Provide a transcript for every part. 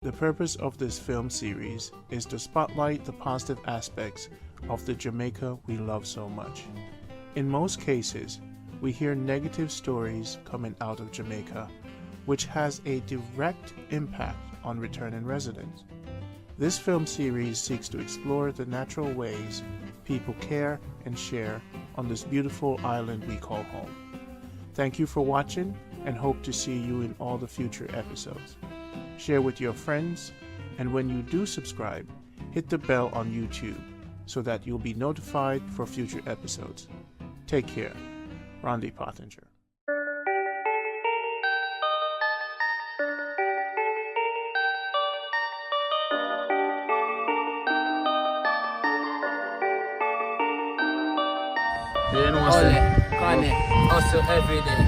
The purpose of this film series is to spotlight the positive aspects of the Jamaica we love so much. In most cases, we hear negative stories coming out of Jamaica, which has a direct impact on returning residents. This film series seeks to explore the natural ways people care and share on this beautiful island we call home. Thank you for watching and hope to see you in all the future episodes. Share with your friends, and when you do subscribe, hit the bell on YouTube so that you'll be notified for future episodes. Take care. Rhonda Pottinger. Hustle every day.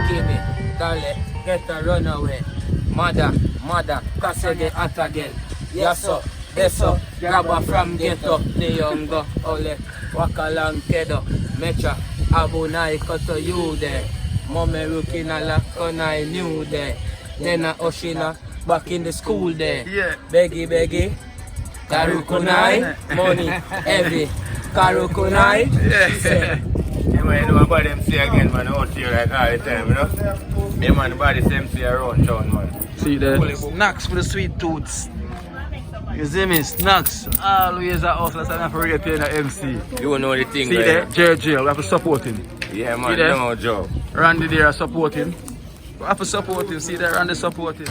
Give it, dale, get a runaway. Mother, cause get hot again. Yes up, this up, grab her from get up. The younger, ole, walk along kedo. Mecha, abunai koto you there. Mome rukina la konai new there. Nena oshina, back in the school there. Yeah. Beggy, karukunai, money, heavy. Karukunai, Yeah. You know about them say again, man, out here like all the time, you know? Me man, the body same say around town, man. See the snacks for the sweet tooths. You see me? Snacks. Always at us, let's not forget playing the MC. You know the thing, see right? there? JJ, we have to support him. Yeah, man, see there? no job. Randy there support him. We have to support him. See there, Randy support him.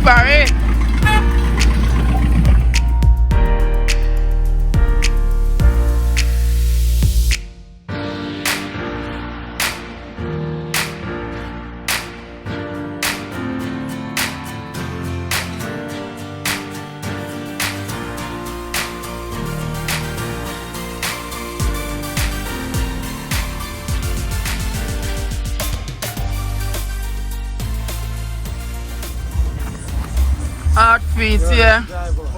Barry! Art feet, yeah.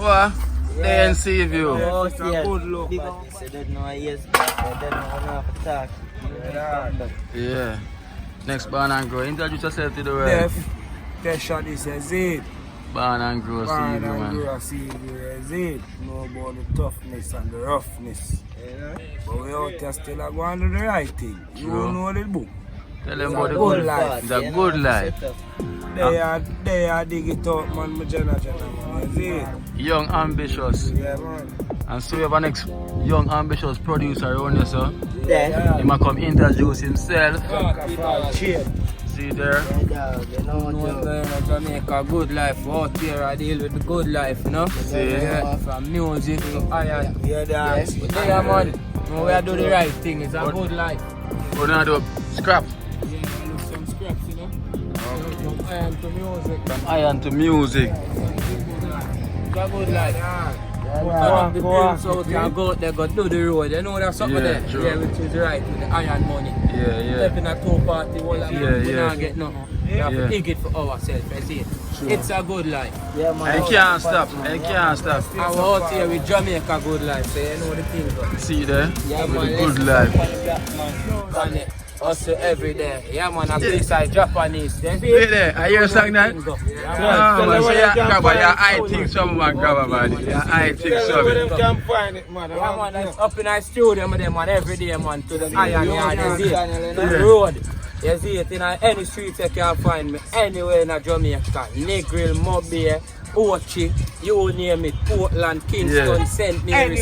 What? They in Seaview. oh, yeah. Good look. They don't know yes, they don't know how to talk. Yeah. Next Born and Grow. Introduce yourself to the world. That shot is a Z. Born and Grow Seaview, man. Z. Know about the toughness and the roughness. But we out here still are going to do the right thing. You don't know the book. Tell them about the good life. The good life. They are dig it out, man. My generation, man. Young, ambitious. Yeah, man. And so we have a next young, ambitious producer around here, sir. Yeah. He might come introduce himself. Cheers. See there? You know, Jamaica, good life. Out here, I deal with the good life, you know? See? Yeah. From music to iron. Yeah, Yes. Yeah, man. When we do the right thing, it's a good life. We're gonna do scrap. Yeah, look some scraps, you know? From iron to music. From iron to music. It's a good life. The pills out and go out there, go do the road. You know there's something there? True. Yeah, which is right with the iron money. Yeah. Step in a two-party, whole of we don't get nothing. We have to dig it for ourselves, you see. It's a good life. Yeah, man. And can't stop. And can't stop. And we're out here with Jamaica good life, so you know the thing. See there? Yeah, With man. the good life. On it. Hustle every day. Yeah, man, a place like Japanese. Then Wait there, I hear a song that? Yeah, Man, so you grab your eye thing some man grab man. Your eye thing some. Can find it, man. yeah, man, that's up in our studio, man, every day, man, to the iron yard, you see it, to the road. You see it in any street you can find me, anywhere in Jamaica. Negril, Mobile, Ochi, you name it, Portland, Kingston, St. Mary,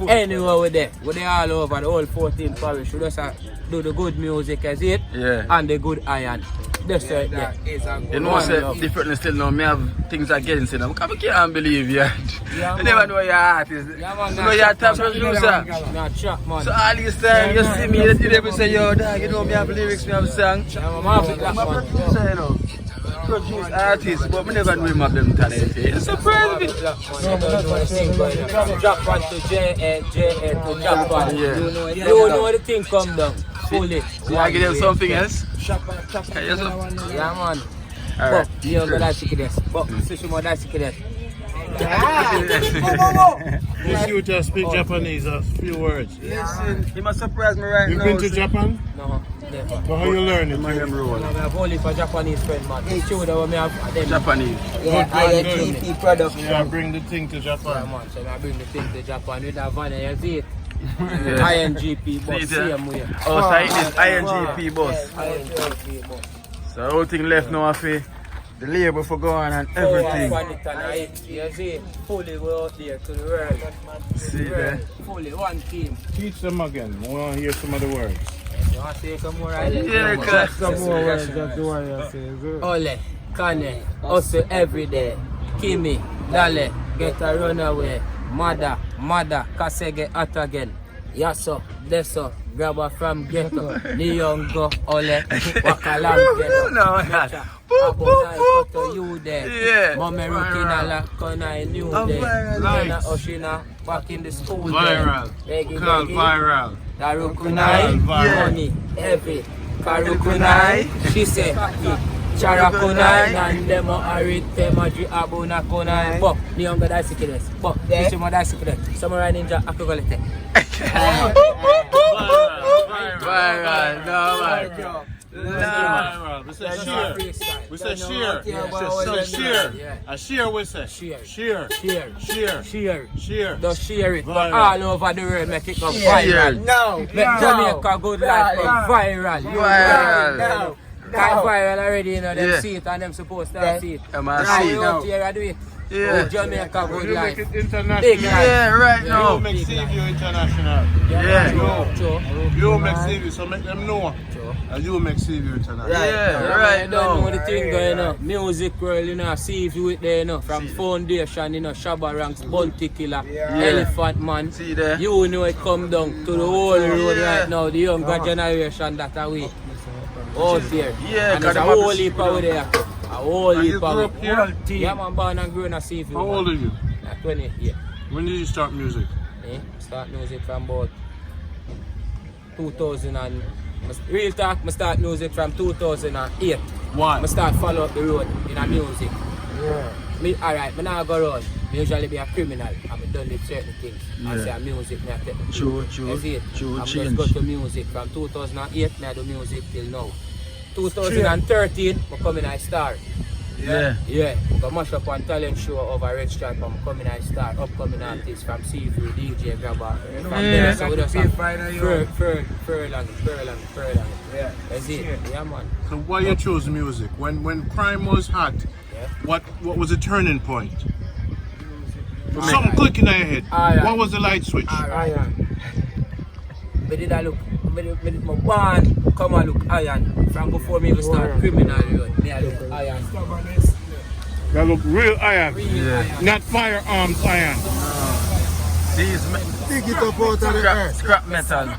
anywhere we're there. We're there all over the whole 14 parish. We just do the good music, you see it, and the good iron. That's right there. You know what's different still now, me have things against them. I can't believe you. I never know you're an artist. You know you're a top producer. So all this time you see me, you never say, yo dog, you know me have lyrics, me have song. I'm a producer, you know. Produce artists, but we never know him have them talent. It's surprising me. From Japan to JA to Japan. You know the thing come down. Fully. So I give them something else? Yeah, man. But you don't go that sick this. But sushi more that sick this. This you to speak Japanese, a few words. Listen, you must surprise me right You've now. been to Japan? No, never. So how you learn it? I have only for Japanese friend, man. It's true that we have them. Japanese. Yeah, EP337. Yeah, bring the thing to Yeah, Japan. man. So I bring the thing to Japan with that van, you see it? INGP bus, same way. Oh, so it is INGP bus. INGP bus. So the whole thing left now for the label for going and everything. You see, fully we're out there to the world. See there? Fully one team. Teach them again. I want to hear some of the words. You want to say some more? Right? Yeah, cause Some more words, that's the one you say. Ole, Kane, hustle every day. Kimi, Dale, get a runaway. Mada, Kasege at again. Yaso, Deso, grab her from ghetto. Niyongo, Ole, Wakalam, ghetto. no, Abonai, Koto, you there. Yeah. Mame Rukinala, Kona, new there. Lena Oshina, back in the school there. Called viral. Darukunai, money, heavy. Karukunai, she say, Charakunai, Nandemo Arite, Maji Abuna Kunai, Bok, Nionga Daisikides, Bok, Nishima Daisikides, Samurai Ninja Akogalete. Viral, no man. Viral. We say sheer. We say sheer. So sheer. A sheer we say. Sheer. Just share it, Viral. all over the world, make it go viral. No. Make Jamaica good life go viral. Viral. Viral already, you know, them Yeah. see it and them supposed to see it. I'm Now see we it out now. here, I do it. Yeah. Jamaica good You make life. it international. Big life. Yeah, right You now. make Seaview international. Yeah. True. You make Seaview, so make them know. True. And you make Seaview international. Yeah, I right don't know now. the thing going on. Music world, you know, see if you it there, you know, from foundation, you know, Shabba Ranks, Bounty Killer, Elephant Man. See there? You know it come down to the whole road Yeah. right now, the younger generation that are we out there. Yeah, and there's a cause whole heap of there. A whole And heap you grew up of here? yeah, man, born and grown at Seaview. How old are you? 20, yeah. When did you start music? Start music from about 2000 and real talk, I start music from 2008. Why? I start follow up the road in a music. Alright, I now go around. I usually be a criminal and I done with certain things. I say music, I take the True, You see it? true, I just change. go to music from 2008, I do music till now. 2013, I come in a star. Yeah. Yeah, I go mash up one talent show over Red Stripe, I'm coming a star, upcoming artists from Seaview, DJ Grabber. From there, so we just have Furlong. Yeah. That's it, yeah man. So why you chose music? When crime was hot, Yeah. what was the turning point? Something clicking in your head. Alright. What was the light switch? Iron. But did I look, my band come and look iron. From before me even start criminal road, me I look iron. That look real iron. Yeah. Not firearms iron. These Dig it up out of the earth. scrap metal.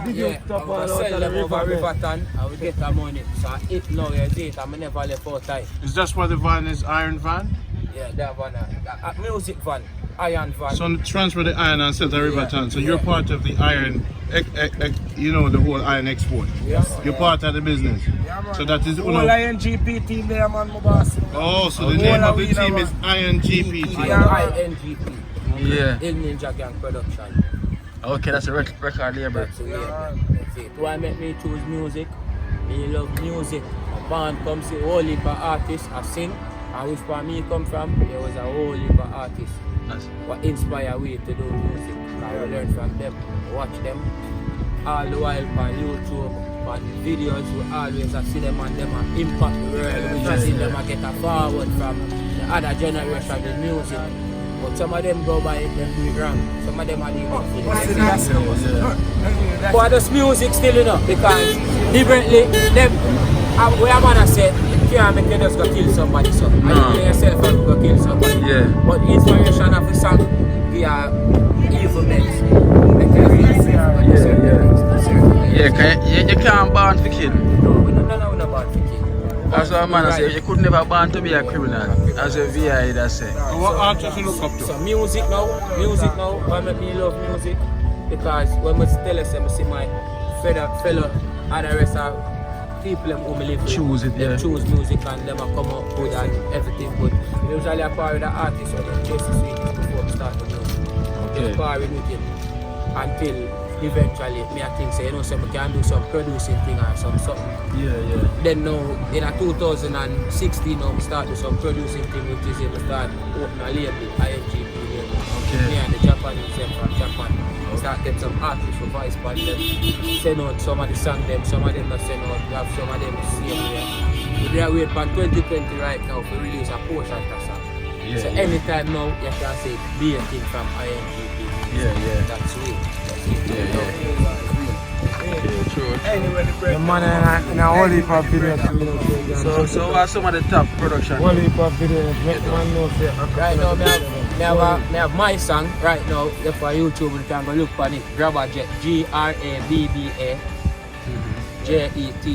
Yeah, I will sell them over Riverton, I will get the money. So I eat now, you see it, I'm never left out time. Is that why the van is iron van? Yeah, that one, music van, iron van. So transfer the iron and sell to Riverton. So you're part of the iron, you know, the whole iron export. Yes. You're part of the business. So that is Whole INGP team there, man, my boss. Oh, so the name of the team is INGPT. INGP. Yeah. Il Ninja Gang Production. Okay, that's a record label. That's it. Why make me choose music? Me love music. A band comes to a whole heap of artists, I sing. And which part me come from, there was a whole heap of artists. Nice. What inspire we to do music. I learn from them, watch them. All the while on YouTube, on the videos, we always see them and them impact the world. We just see them get a forward from the other generation of the music. But some of them go by it, them do it wrong. Some of them are doing it. But there's music still, you know, because differently, them, we are gonna say, you can't make you just go kill somebody, so. And you play yourself and go kill somebody. Yeah. But the inspiration of the song, we are evil men. Yeah, you can't born to kill. No, we're not about to kill. That's what man I say. You could never born to be a criminal. As a VI that say. What artists you look up to? So music now, why make me love music? Because when I tell us, I see my fellow and the rest of people them who me live with, Choose it, them yeah. choose music and them a come up good and everything good. Usually I par with the artist or them just this week before we start the music. Okay. Just par with him until eventually me I think say, you know, so we can do some producing thing or something. Yeah, yeah. Then now in 2016 now we start do some producing thing, which is we start open a label, INGP label. Okay. Me and the Japanese them from Japan. We start get some artists for voice but them send out some of the songs them, some of them not send out, we have some of them the same way. We are waiting for 2020 right now for release a portion of the song. Yeah, So yeah. anytime now you can say be a thing from INGP. Yeah, yeah. That's it. That's it. Yeah, true. The man in a whole heap of video too. So what are some of the top production? Whole heap of video. Make man know say. Right now, me have my song right now. If for YouTube, you can go look for it. Grabba Jet, GRABBA JET.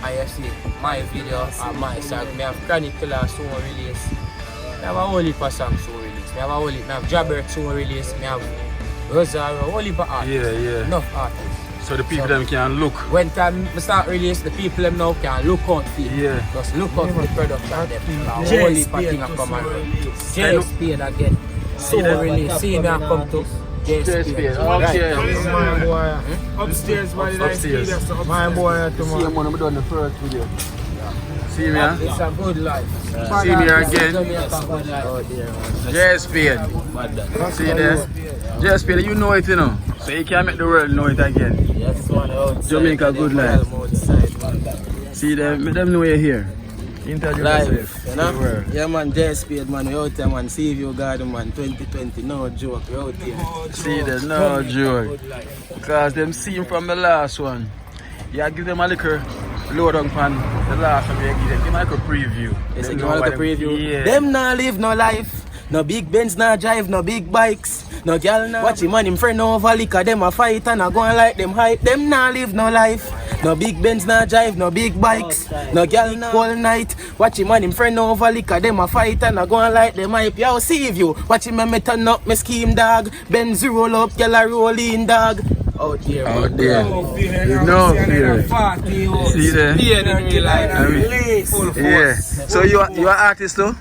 And you see my video and my song. Me have Chronic Killer soon release. Me have a whole heap of songs soon release. Me have a whole heap. Me have Jabber soon release. Me have Rosario, a whole heap of artists. Yeah, yeah. Enough artists. So the people them can look. When time we start release, the people them now can look out for it. Yeah. Just look out for the production them. A whole heap of things are coming out. Jay Spade again. So release. See me I come to Jay Spade. Okay. Upstairs, buddy. Upstairs. My boy See him when we done the first video. See me, huh? It's a good life. See me here again. Jamaica good life out there, man. Jay Spade. See there? Jay Spade, you know it, you know. So you can make the world know it again. Yes, man. Outside, Jamaica good life. Outside, man. See them, make them know you're here. Introduce Life, yourself. you know? Yeah, man. Jay Spade, man. We out there, man. Seaview Garden, man. 2020. No joke. We out here. See them, no joke. Because them seen from the last one. You give them a little load on pan. The last one you give them a little preview. Yes, Them give know a what little preview. Yeah. Them nah live no life. No big Benz, nah drive, no big bikes. No girl, nah watch him and him friend over liquor. Them a fight and a go on like them hype. Them nah live no life. No big Benz, nah drive, no big bikes. No girl, nah all night. Watch him and him friend over liquor. Them a fight and a go on like them hype. Yo, Seaview. Watch him and me turn up, me scheme dog. Benz roll up, girl a roll in dog. Out there, Out there. No fear. See there? Yeah. So you are artist too?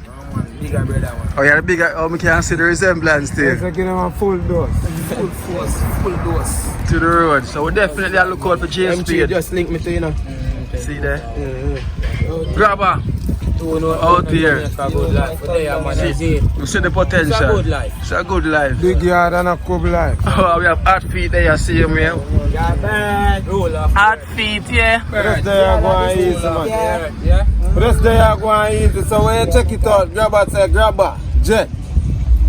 Bigger brother, man. Oh, you're a bigger. Oh, we can see the resemblance Yes, there I give them a full dose. Full force, full dose. to the road. So we definitely look out for Jay MG Spade. just link me to you know. See there? Grabber. Out here. It's a good life. There, man. See, you see the potential. It's a good life. It's a good life. Big yard and a good life. Oh, we have hot feet there, you see me. Yeah, bad. Roll off. Hot feet, yeah. Rest there you go and easy, man. Yeah. Rest there you go and easy. So when you check it out, grabber say grabber, jet.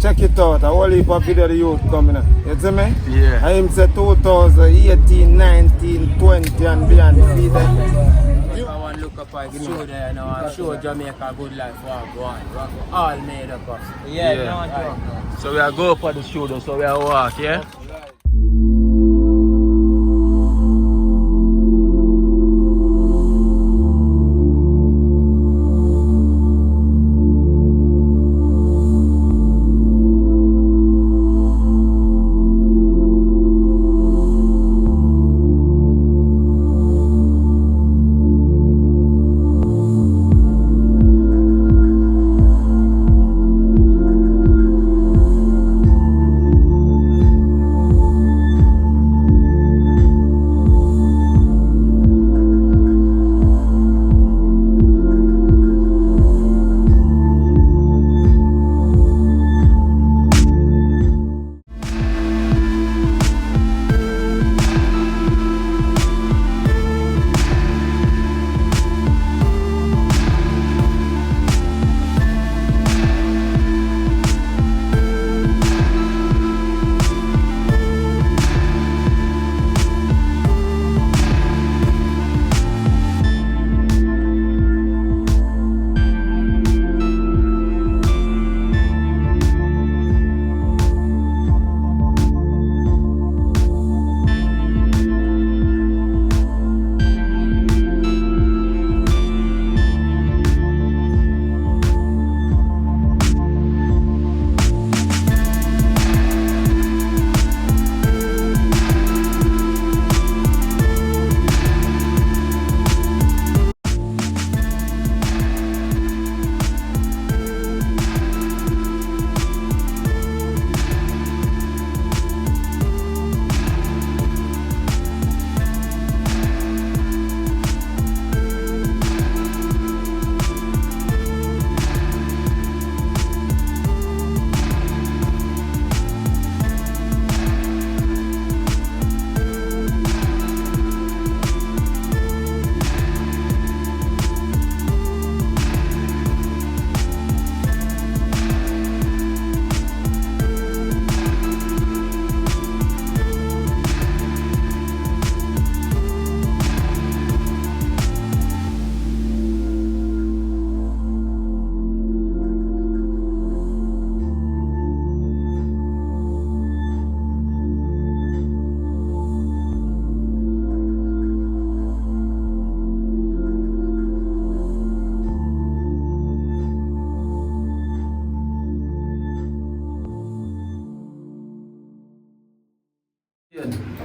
Check it out. A whole heap of video the youth coming up. You see me? Yeah. I him say 2018, 19, 20 and beyond. See that? I want to look up and show there now and show Jamaica good life for one. All made up of. Yeah. So we are go for the studio, so we are walk, yeah?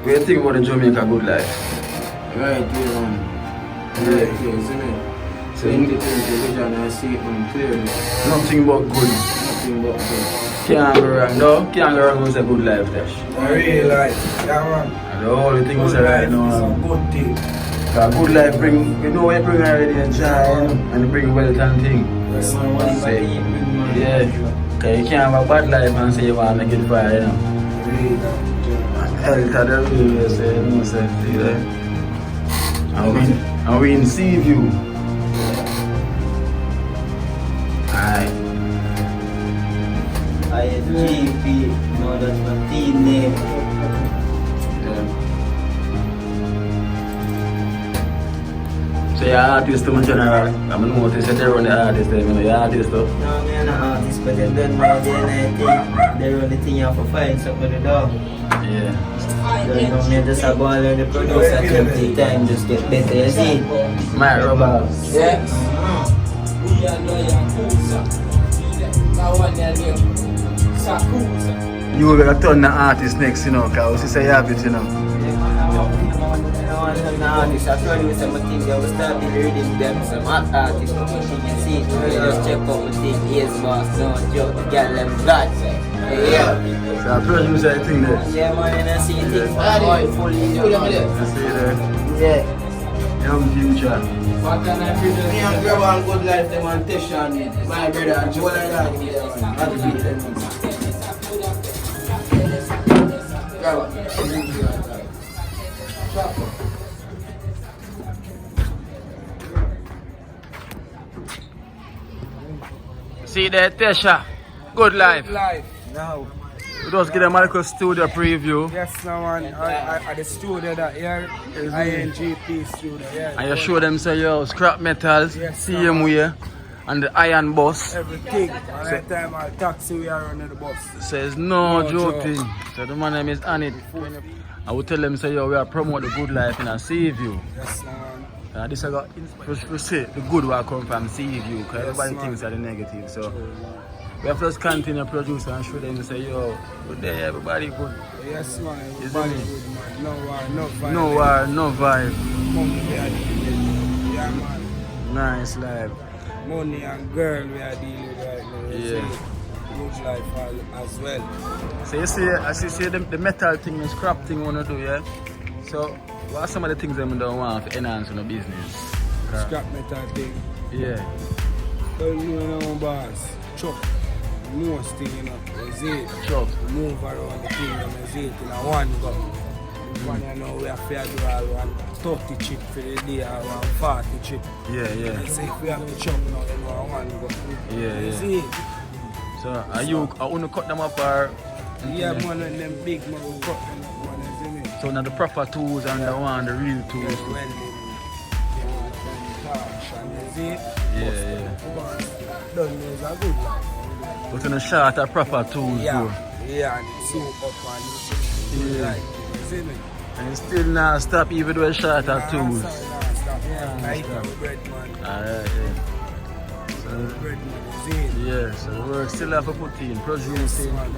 What do you think about the Jamaica good life? Right, man. Yeah. Isn't it? So in the television I see it clearly. Nothing but good. Nothing but good. Can't go wrong, no? Can't go wrong with a good life, Dash. I really like that one. And the only thing is right now. It's a good thing. Cause good life bring, you know what you bring already and joy, and bring wealth and thing. Yes, Say, yeah. Cause you can't have a bad life and say you want to make it far, you know. Health are the real way, say, you know, say, and we in Seaview. Aye. ISGP, no, that's my team name. Yeah. So you're an artist in general. I'm noticing that they run the artist there, you know, you're an artist though. No, I'm not an artist, but they done my DNA thing. They run the thing you have to find something to do. Yeah. So, you know, me just a go and learn the producer take time, just get better, you see? My rubber. Yeah. You will gonna turn the artist next, you know, cause you say you have it, you know. I produce some things, I will start reading them, some art artists, you see, you just check out the thing, yes boss, no joke, the girl them blood. Yeah. So I produce thing there. Yeah man, and I see things all fully new. I see there. Yeah. Young future. Me and Grab and Good Life, them and Tesha and my brother and Joel and that, man. How to beat them. Grab. See there, Tesha. Good life. Life now. We just give them a little studio preview. Yes, now man. At the studio that here, INGP studio. Yeah. And you show them say yo, scrap metals, Yes, same way, and the iron bus. Everything. And that time I'll taxi we are running the bus. Says no No joking. joke. So the man name is Anit. I will tell them say yo, we are promote the good life in a Seaview. Yes, now man. This I got we say the good will come from Seaview because everybody man. thinks are the negative. So we have to just continue to produce and show them say yo, good day everybody good. Yes, man. Isn't Everybody it? good, man. No war, no vibe. No war, no vibe. Money we are dealing with. Yeah, man. Nice life. Money and girl we are dealing with right now. You Yeah. see? Good life as well. So you see, as you see the metal thing, the scrap thing wanna do, yeah? So what are some of the things them don't want to enhance in the business? Scrap metal thing. Yeah. Well, you know, boss. Chop. Most thing, you know. Is it? Chop. Move around the kingdom, is it? In a one go. One, you know, we have to do all 130 chip for the day or 140 chip. Yeah, yeah. And say if we have to chop now, then one go. Yeah, Is yeah. it? So are you want to cut them up or Yeah, man, and them big man will cut them up, man, you see me? so now the proper tools and the one the real tools? Just welding, touch, and you see? Yeah, yeah. Done is a good life. But in the short are proper tools Yeah, though. yeah, and it's so up and it's good Yeah. life, you see me? And it's still not stop even though it's short are tools. Stop. Yeah, Like stop. bread, man. Alright, yeah. So Bread, man, you see? yeah, so the work still have to put in, producing, Man.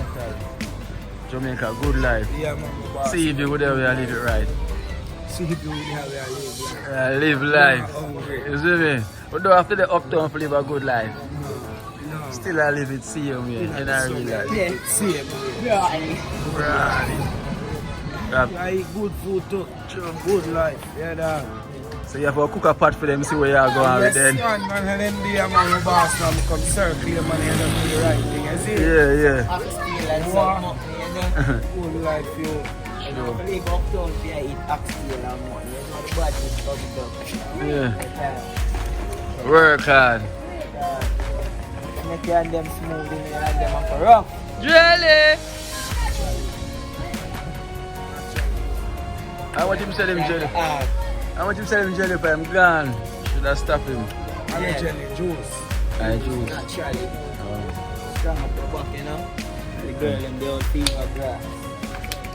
Jamaica, good life. Yeah, man, boss. See if you would ever live it right. See if you really have a live. Live life. Hungry. You see me? But don't have to the uptown to live a good life. No. Still I live it same way in a real life. Yeah, same. Right. I eat good food too. Good life. Yeah, dog. So you have to cook a pot for them, see where you are going with them. Yes, man, and them day, man, my boss now come circle them and end up with the right thing. You see? Yeah, yeah. Wow. Good life, yo. I believe uptown if you eat oxtail and money, you know the budget comes up. Yeah. Work hard. Make you and them smooth in you and them up rough. Jelly! I want him to sell him jelly. I want him to sell him jelly, but I'm gone. Should I stop him? And the jelly juice. I juice. Naturally. Strong up the back, you know. The girl and the old fever grass.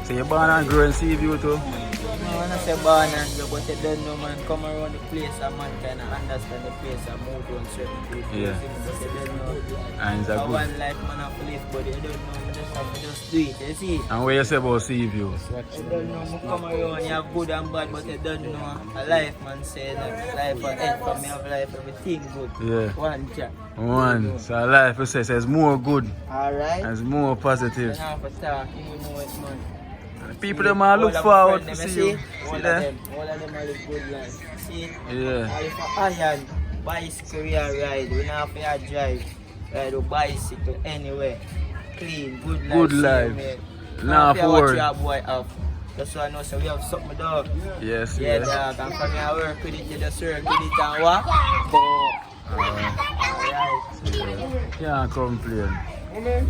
So you're born and grow in Seaview too? Man, I say born and grow, but you don't know, man. Come around the place and man kind of understand the place and move on certain people. Yeah. But you don't know. And it's a good. One life man have to live, but you don't know. You just have to just do it, you see? And what you say about Seaview? You don't know, you come around, you have good and bad, but you don't know. A life, man, say that life and end for me have life, everything good. Yeah. One chat. One. So life, you say, it's more good. Alright. And it's more positive. You have to talk, you know it, man. People them all look forward to see you. All of them are live good life. See? Yeah. All for iron, bicycle ride, we not have to drive. Ride a bicycle anywhere. Clean, good life. Good life. Nah, for what work. your boy have. That's why I know, so we have something, dog. Yes, Yeah, yes. dog. And from your work with it, you just work with it and what? Alright. Can't complain.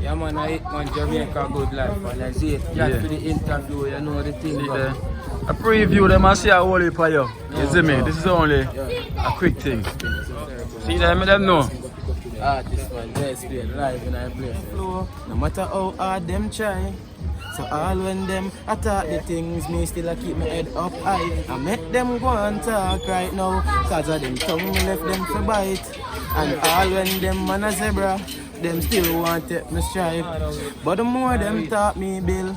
Yeah, man, I man, Jamaica good life. And I see it. Yeah. For the interview, you know the thing. Yeah. A preview, them I see a whole heap of you. You see me? This is only a quick thing. See them, let them know. This one, let's play live in our place. Flow, no matter how hard them try. So all when them attack the things, me still a keep my head up high. I make them go and talk right now, cause of them tongue me left them for bite. And all when them man a zebra, them still want take me strive. But the more them talk me bill,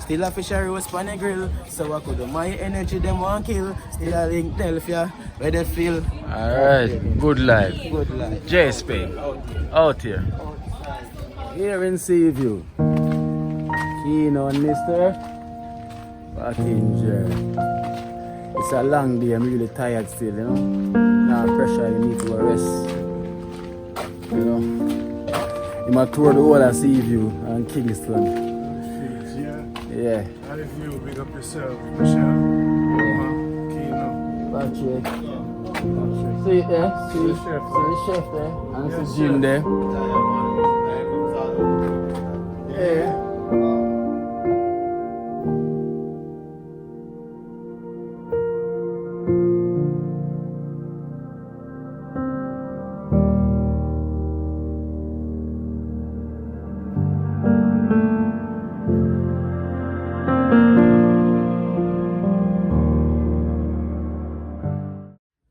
still a fish a roast pan a grill. So I could my energy them want kill. Still a link Delphia, where they feel. Alright, good life. Good life. JSP, out here. Here in Seaview. Kino and Mr. Fucking Jerry. It's a long day, I'm really tired still, you know. Now pressure, you need to rest. You know. You might tour the whole of Seaview and Kingston. Yeah. How did you big up yourself, Michelle? Kino. Patrick. See it there? See the chef there? And see Jim there? Yeah.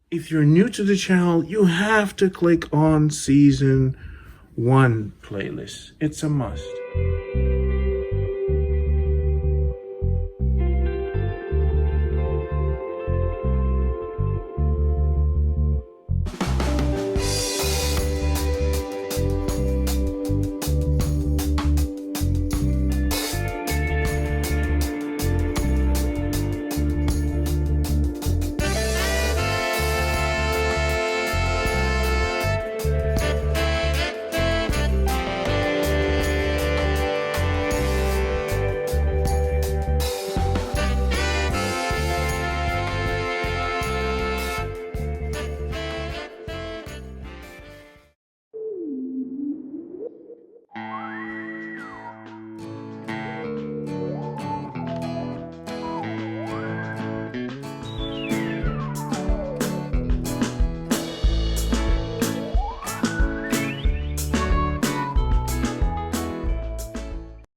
If you're new to the channel, you have to click on Season 1 playlist. It's a must.